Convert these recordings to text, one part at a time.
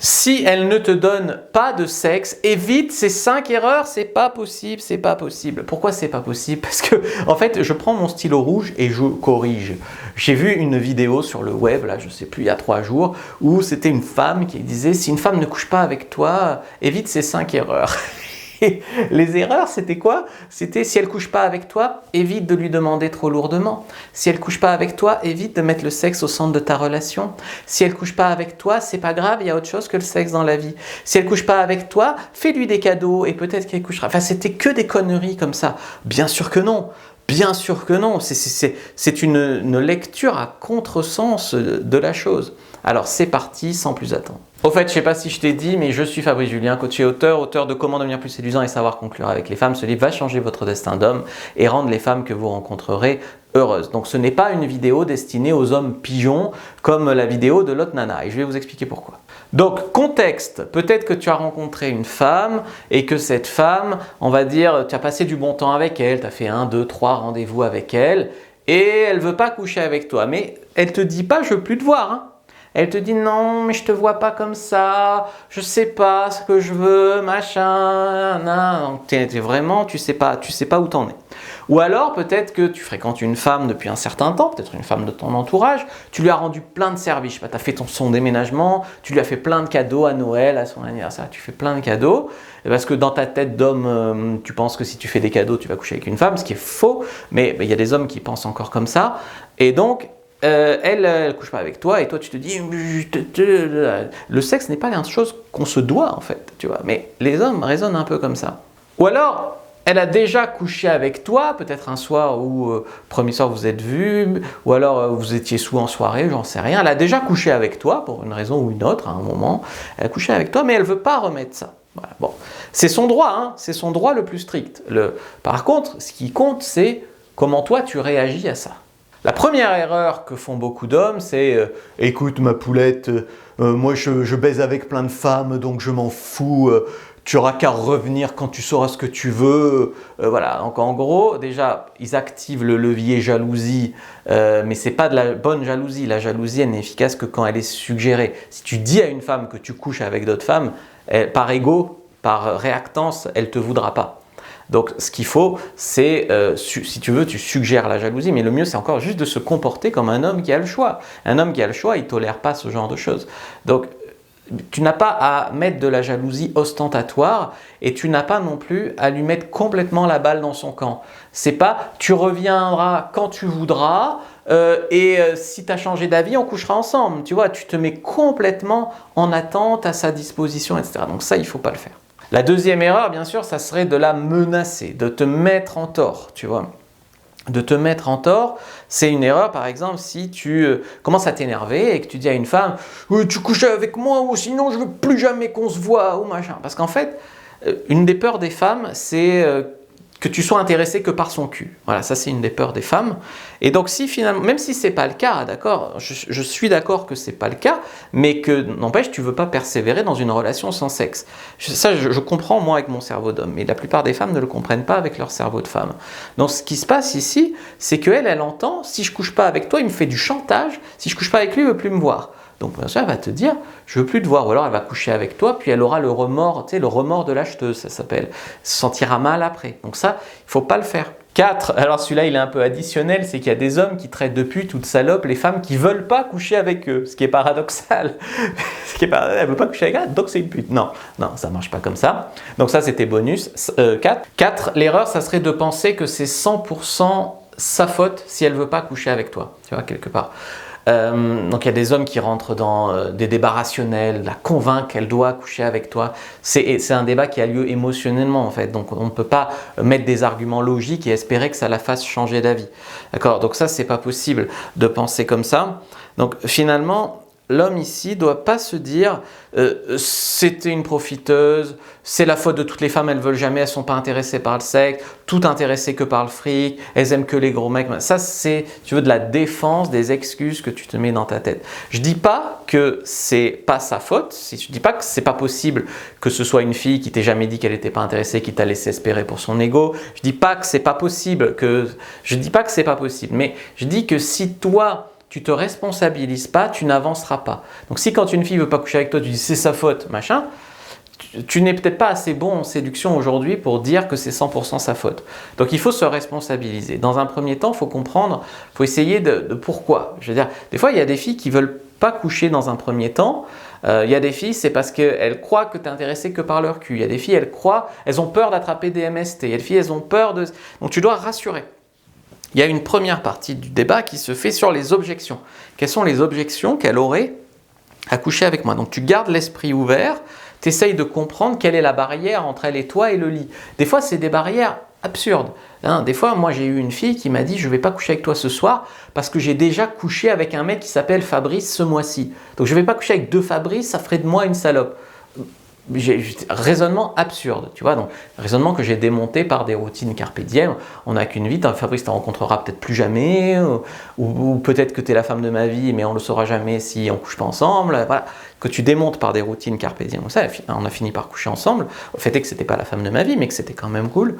Si elle ne te donne pas de sexe, évite ces 5 erreurs, c'est pas possible, c'est pas possible. Pourquoi c'est pas possible? Parce que, en fait, je prends mon stylo rouge et je corrige. J'ai vu une vidéo sur le web, là, je sais plus, il y a 3 jours, où c'était une femme qui disait, si une femme ne couche pas avec toi, évite ces 5 erreurs. Et les erreurs, c'était quoi? C'était si elle couche pas avec toi, évite de lui demander trop lourdement. Si elle couche pas avec toi, évite de mettre le sexe au centre de ta relation. Si elle couche pas avec toi, c'est pas grave, il y a autre chose que le sexe dans la vie. Si elle couche pas avec toi, fais-lui des cadeaux et peut-être qu'elle couchera. Enfin, c'était que des conneries comme ça. Bien sûr que non. Bien sûr que non. C'est une lecture à contresens de la chose. Alors c'est parti, sans plus attendre. Au fait, je ne sais pas si je t'ai dit, mais je suis Fabrice Julien, coach et auteur de Comment devenir plus séduisant et savoir conclure avec les femmes. Ce livre va changer votre destin d'homme et rendre les femmes que vous rencontrerez heureuses. Donc ce n'est pas une vidéo destinée aux hommes pigeons comme la vidéo de l'autre nana et je vais vous expliquer pourquoi. Donc contexte, peut-être que tu as rencontré une femme et que cette femme, on va dire, tu as passé du bon temps avec elle, tu as fait 1, 2, 3 rendez-vous avec elle et elle ne veut pas coucher avec toi. Mais elle ne te dit pas « je ne veux plus te voir hein ». Elle te dit non, mais je te vois pas comme ça, je sais pas ce que je veux, machin, nan. Vraiment, tu sais pas où t'en es. Ou alors peut-être que tu fréquentes une femme depuis un certain temps, peut-être une femme de ton entourage, tu lui as rendu plein de services, tu as fait son déménagement, tu lui as fait plein de cadeaux à Noël, à son anniversaire, tu fais plein de cadeaux, parce que dans ta tête d'homme, tu penses que si tu fais des cadeaux, tu vas coucher avec une femme, ce qui est faux, mais il y a des hommes qui pensent encore comme ça, et donc elle couche pas avec toi et toi tu te dis le sexe n'est pas une chose qu'on se doit en fait, tu vois, mais les hommes raisonnent un peu comme ça. Ou alors elle a déjà couché avec toi, peut-être un soir où premier soir vous êtes vus, ou alors vous étiez sous en soirée, j'en sais rien, elle a déjà couché avec toi pour une raison ou une autre à un moment, elle a couché avec toi mais elle veut pas remettre ça. Voilà, bon, c'est son droit, hein, c'est son droit le plus strict. Par contre, ce qui compte c'est comment toi tu réagis à ça. La première erreur que font beaucoup d'hommes, c'est écoute ma poulette, moi je baise avec plein de femmes, donc je m'en fous, tu auras qu'à revenir quand tu sauras ce que tu veux. Voilà, donc en gros, déjà, ils activent le levier jalousie, mais ce n'est pas de la bonne jalousie. La jalousie, elle n'est efficace que quand elle est suggérée. Si tu dis à une femme que tu couches avec d'autres femmes, par ego, par réactance, elle ne te voudra pas. Donc ce qu'il faut, c'est, si tu veux, tu suggères la jalousie, mais le mieux c'est encore juste de se comporter comme un homme qui a le choix. Un homme qui a le choix, il ne tolère pas ce genre de choses. Donc tu n'as pas à mettre de la jalousie ostentatoire et tu n'as pas non plus à lui mettre complètement la balle dans son camp. C'est pas tu reviendras quand tu voudras si tu as changé d'avis, on couchera ensemble. Tu vois, tu te mets complètement en attente à sa disposition, etc. Donc ça, il ne faut pas le faire. La deuxième erreur, bien sûr, ça serait de la menacer, de te mettre en tort, tu vois. De te mettre en tort, c'est une erreur, par exemple, si tu commences à t'énerver et que tu dis à une femme « tu couches avec moi ou sinon je ne veux plus jamais qu'on se voit » ou machin. Parce qu'en fait, une des peurs des femmes, c'est que tu sois intéressé que par son cul. Voilà, ça c'est une des peurs des femmes. Et donc si finalement, même si c'est pas le cas, d'accord, je suis d'accord que c'est pas le cas, mais que n'empêche, tu veux pas persévérer dans une relation sans sexe. Je comprends moi avec mon cerveau d'homme, mais la plupart des femmes ne le comprennent pas avec leur cerveau de femme. Donc ce qui se passe ici, c'est qu'elle, elle entend, si je couche pas avec toi, il me fait du chantage, si je couche pas avec lui, il veut plus me voir. Donc bien sûr, elle va te dire, je veux plus te voir, ou alors elle va coucher avec toi, puis elle aura le remords, tu sais, le remords de l'acheteuse, ça s'appelle, se sentira mal après. Donc ça, il faut pas le faire. 4, alors celui-là il est un peu additionnel, c'est qu'il y a des hommes qui traitent de putes ou de salopes les femmes qui veulent pas coucher avec eux, ce qui est paradoxal. Elle veut pas coucher avec elle, donc c'est une pute. Non, ça marche pas comme ça. Donc ça c'était bonus. 4, l'erreur ça serait de penser que c'est 100% sa faute si elle veut pas coucher avec toi, tu vois, quelque part. Donc il y a des hommes qui rentrent dans des débats rationnels, la convaincre qu'elle doit coucher avec toi. C'est un débat qui a lieu émotionnellement en fait, donc on ne peut pas mettre des arguments logiques et espérer que ça la fasse changer d'avis. D'accord, donc ça c'est pas possible de penser comme ça. Donc finalement, l'homme ici doit pas se dire c'était une profiteuse, c'est la faute de toutes les femmes, elles veulent jamais, elles sont pas intéressées par le sexe, toutes intéressées que par le fric, elles aiment que les gros mecs. Ça c'est, tu veux, de la défense, des excuses que tu te mets dans ta tête. Je dis pas que c'est pas sa faute, je dis pas que c'est pas possible que ce soit une fille qui t'ait jamais dit qu'elle était pas intéressée, qui t'a laissé espérer pour son ego. Je dis pas que c'est pas possible, mais je dis que si toi tu te responsabilises pas, tu n'avanceras pas. Donc si quand une fille veut pas coucher avec toi, tu dis c'est sa faute, machin, tu n'es peut-être pas assez bon en séduction aujourd'hui pour dire que c'est 100% sa faute. Donc il faut se responsabiliser. Dans un premier temps, il faut comprendre, il faut essayer de pourquoi. Je veux dire, des fois il y a des filles qui veulent pas coucher dans un premier temps. Il y a des filles, c'est parce qu'elles croient que tu es intéressé que par leur cul. Il y a des filles, elles ont peur d'attraper des MST. Il y a des filles, elles ont peur de... Donc tu dois rassurer. Il y a une première partie du débat qui se fait sur les objections. Quelles sont les objections qu'elle aurait à coucher avec moi? Donc tu gardes l'esprit ouvert, tu essayes de comprendre quelle est la barrière entre elle et toi et le lit. Des fois, c'est des barrières absurdes. Des fois, moi, j'ai eu une fille qui m'a dit « Je ne vais pas coucher avec toi ce soir parce que j'ai déjà couché avec un mec qui s'appelle Fabrice ce mois-ci. Donc, je ne vais pas coucher avec 2 Fabrice, ça ferait de moi une salope. » Raisonnement absurde, tu vois, donc raisonnement que j'ai démonté par des routines carpe diem. On n'a qu'une vie, Fabrice te rencontrera peut-être plus jamais, ou peut-être que tu es la femme de ma vie, mais on ne le saura jamais si on ne couche pas ensemble, voilà, que tu démontes par des routines carpe diem. Ça, on a fini par coucher ensemble, le fait est que ce n'était pas la femme de ma vie, mais que c'était quand même cool,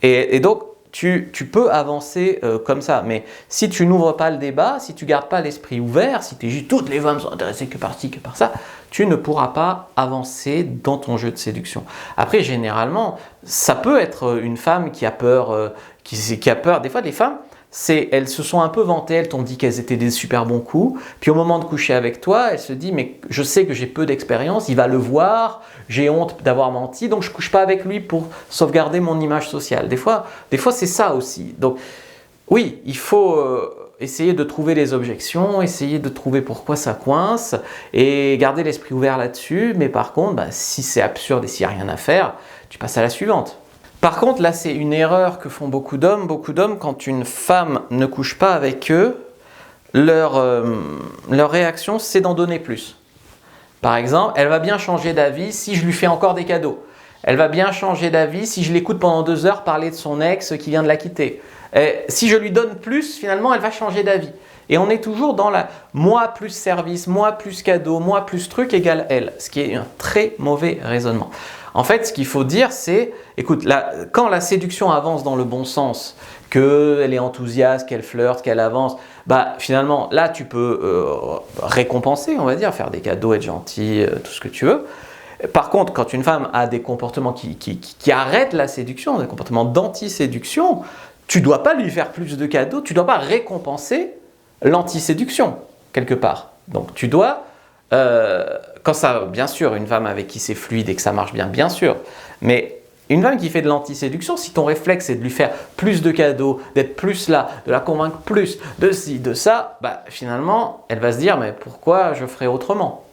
et donc tu peux avancer comme ça, mais si tu n'ouvres pas le débat, si tu ne gardes pas l'esprit ouvert, si tu es juste toutes les femmes sont intéressées que par ci, que par ça, tu ne pourras pas avancer dans ton jeu de séduction. Après, généralement, ça peut être une femme qui a peur, qui a peur. Des fois, des femmes, elles se sont un peu vantées, elles t'ont dit qu'elles étaient des super bons coups, puis au moment de coucher avec toi, elles se disent « mais je sais que j'ai peu d'expérience, il va le voir, j'ai honte d'avoir menti, donc je ne couche pas avec lui pour sauvegarder mon image sociale. » Des fois c'est ça aussi. Donc oui, il faut essayer de trouver les objections, essayer de trouver pourquoi ça coince, et garder l'esprit ouvert là-dessus, mais par contre, si c'est absurde et s'il n'y a rien à faire, tu passes à la suivante. Par contre, là, c'est une erreur que font beaucoup d'hommes. Beaucoup d'hommes, quand une femme ne couche pas avec eux, leur réaction, c'est d'en donner plus. Par exemple, elle va bien changer d'avis si je lui fais encore des cadeaux. Elle va bien changer d'avis si je l'écoute pendant 2 heures parler de son ex qui vient de la quitter. Et si je lui donne plus, finalement, elle va changer d'avis. Et on est toujours dans la moi plus service, moi plus cadeau, moi plus truc égale elle, ce qui est un très mauvais raisonnement. En fait, ce qu'il faut dire, c'est, écoute, quand la séduction avance dans le bon sens, qu'elle est enthousiaste, qu'elle flirte, qu'elle avance, finalement, là, tu peux récompenser, on va dire, faire des cadeaux, être gentil, tout ce que tu veux. Par contre, quand une femme a des comportements qui arrêtent la séduction, des comportements d'anti-séduction, tu ne dois pas lui faire plus de cadeaux, tu ne dois pas récompenser l'anti-séduction, quelque part. Donc, tu dois... quand ça, bien sûr, une femme avec qui c'est fluide et que ça marche bien, bien sûr, mais une femme qui fait de l'anti-séduction, si ton réflexe est de lui faire plus de cadeaux, d'être plus là, de la convaincre plus, de ci, de ça, finalement, elle va se dire, mais pourquoi je ferais autrement?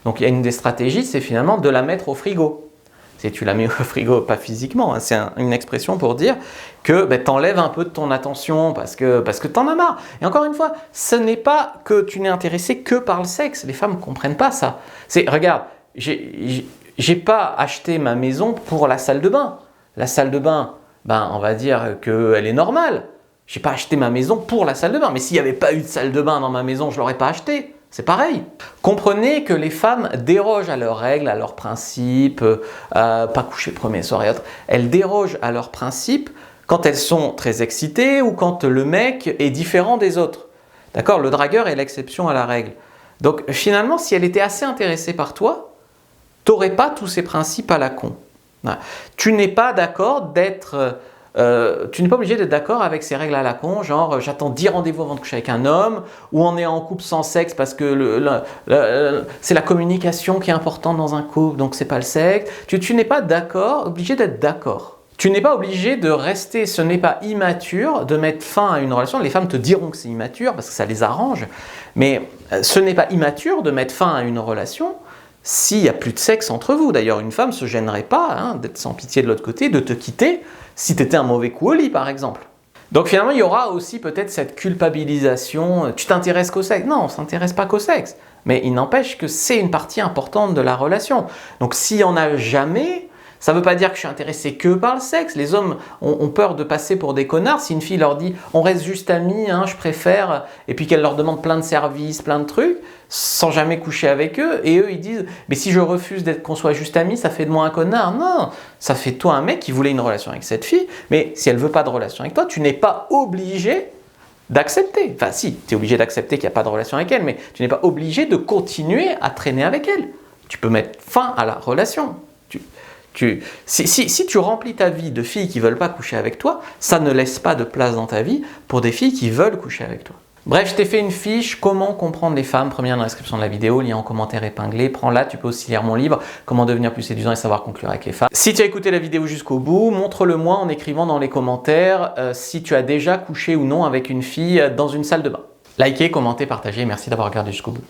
Donc il y a une des stratégies, c'est finalement de la mettre au frigo. Si tu la mets au frigo, pas physiquement, hein, c'est une expression pour dire que tu enlèves un peu de ton attention parce que tu en as marre. Et encore une fois, ce n'est pas que tu n'es intéressé que par le sexe. Les femmes ne comprennent pas ça. Regarde, j'ai pas acheté ma maison pour la salle de bain. La salle de bain, on va dire qu'elle est normale. J'ai pas acheté ma maison pour la salle de bain. Mais s'il n'y avait pas eu de salle de bain dans ma maison, je ne l'aurais pas achetée. C'est pareil. Comprenez que les femmes dérogent à leurs règles, à leurs principes, pas coucher le premier soir et autres. Elles dérogent à leurs principes quand elles sont très excitées ou quand le mec est différent des autres. D'accord? Le dragueur est l'exception à la règle. Donc finalement, si elle était assez intéressée par toi, tu n'aurais pas tous ces principes à la con. Voilà. Tu n'es pas d'accord d'être... tu n'es pas obligé d'être d'accord avec ces règles à la con, genre j'attends 10 rendez-vous avant de coucher avec un homme, ou on est en couple sans sexe parce que c'est la communication qui est importante dans un couple, donc c'est pas le sexe. Tu n'es pas obligé d'être d'accord. Tu n'es pas obligé de rester, ce n'est pas immature de mettre fin à une relation. Les femmes te diront que c'est immature parce que ça les arrange, mais ce n'est pas immature de mettre fin à une relation s'il n'y a plus de sexe entre vous. D'ailleurs, une femme ne se gênerait pas d'être sans pitié de l'autre côté, de te quitter si tu étais un mauvais coup au lit, par exemple. Donc finalement, il y aura aussi peut-être cette culpabilisation. Tu t'intéresses qu'au sexe? Non, on ne s'intéresse pas qu'au sexe. Mais il n'empêche que c'est une partie importante de la relation. Donc s'il n'y en a jamais... Ça ne veut pas dire que je suis intéressé que par le sexe. Les hommes ont peur de passer pour des connards. Si une fille leur dit « on reste juste amis, je préfère », et puis qu'elle leur demande plein de services, plein de trucs, sans jamais coucher avec eux, et eux ils disent « mais si je refuse qu'on soit juste amis, ça fait de moi un connard ». Non, ça fait de toi un mec qui voulait une relation avec cette fille, mais si elle ne veut pas de relation avec toi, tu n'es pas obligé d'accepter. Enfin si, tu es obligé d'accepter qu'il n'y a pas de relation avec elle, mais tu n'es pas obligé de continuer à traîner avec elle. Tu peux mettre fin à la relation. Si tu remplis ta vie de filles qui ne veulent pas coucher avec toi, ça ne laisse pas de place dans ta vie pour des filles qui veulent coucher avec toi. Bref, je t'ai fait une fiche, comment comprendre les femmes, première dans la description de la vidéo, lien en commentaire épinglé, prends-la, tu peux aussi lire mon livre, comment devenir plus séduisant et savoir conclure avec les femmes. Si tu as écouté la vidéo jusqu'au bout, montre-le moi en écrivant dans les commentaires si tu as déjà couché ou non avec une fille dans une salle de bain. Likez, commentez, partagez, merci d'avoir regardé jusqu'au bout.